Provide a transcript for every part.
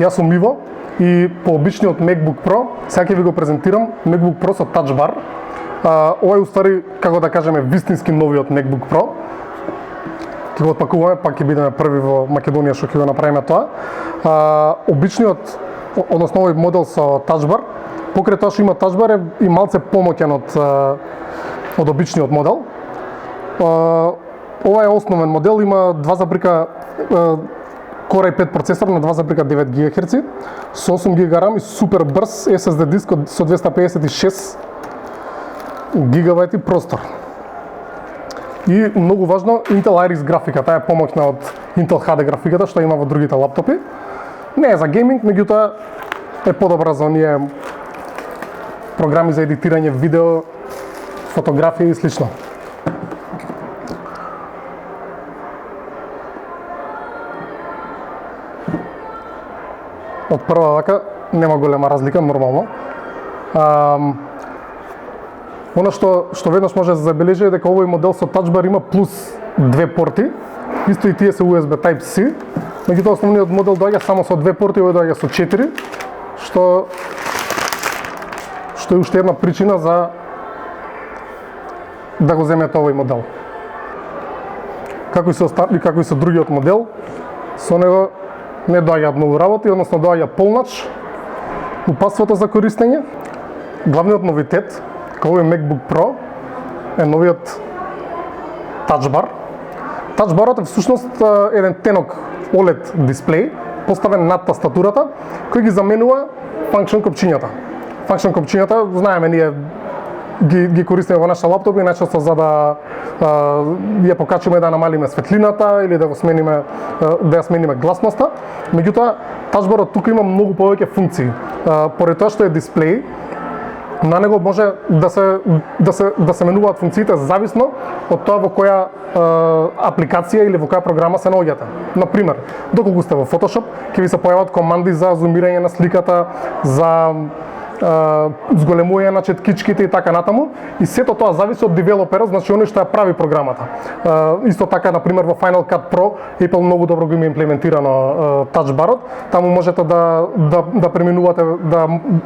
Јас сум Иво и по обичниот MacBook Pro, сега ќе ви го презентирам MacBook Pro со Touch Bar. Ова е уствари, како да кажеме, вистински новиот MacBook Pro. Ќе го отпакуваме, пак ќе бидеме први во Македонија што ќе го направиме тоа. Обичниот, односно овој модел со Touch Bar, покрај тоа што има Touch Bar е и малце помоќен од обичниот модел. Ова е основен модел, има 2 Core i5 процесор на 2,9 ГГц со 8 ГБ RAM и супер брз SSD диск со 256 ГБ простор. И многу важно, Intel Iris графика, таа е помоќна од Intel HD графиката што има во другите лаптопи. Не е за гейминг, меѓутоа е подобра за оние програми за едитирање видео, фотографија и слично. Од прва рака нема голема разлика, нормално. Она што веднаш може да се забележи е дека овој модел со Touch Bar има плюс 2 порти, исто и тие се USB Type-C, меѓутоа основниот модел доаѓа само со 2 порти, овој доаѓа со 4, што е уште една причина за да го земете овој модел. Како и со другиот модел, со него не доаѓаат многу работи, односно доаѓа полнач, упатството за користење. Главниот новитет као овој MacBook Pro е новиот Touch Bar. Touch Bar-от е всушност еден тенок OLED дисплеј поставен над тастатурата, кој ги заменува function копчињата. Function копчињата, знаеме ние, ги користиме во нашите лаптопи најчесто за да ја покачиме да намалиме светлината или да ја смениме гласноста. Меѓутоа, Touch Bar-от тука има многу повеќе функции. Поред тоа што е дисплеј, на него може да се менуваат функциите зависно од тоа во која апликација или во која програма се наоѓате. Например, доколку сте во Photoshop, ќе ви се појават команди за зумирање на сликата, за зголемување на четкичките и така натаму, и сето тоа зависи од девелоперот, значи оној што ја прави програмата. Исто така, например, во Final Cut Pro, Apple многу добро го има имплементирано Touch Bar-от, таму можете да преминувате,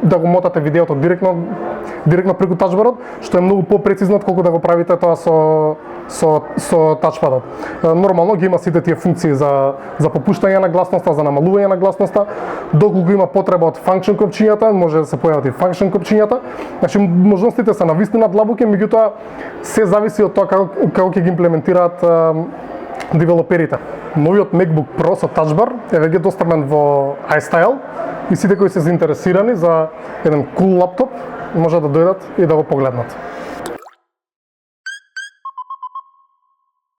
да го мотате видеото директно преку Touch Bar-от, што е многу попрецизно отколку да го правите тоа со тачпадот. Нормално ги има сите тие функции за попуштање на гласноста, за намалување на гласноста, доколку има потреба од function копчињата, може да се појават и function копчињата. Значи можностите се навистина длабоки, меѓутоа се зависи од тоа како ќе ги имплементираат девелоперите. Новиот MacBook Pro со Touch Bar е веќе достапен во iStyle и сите кои се заинтересирани за еден cool лаптоп може да дојдат и да го погледнат.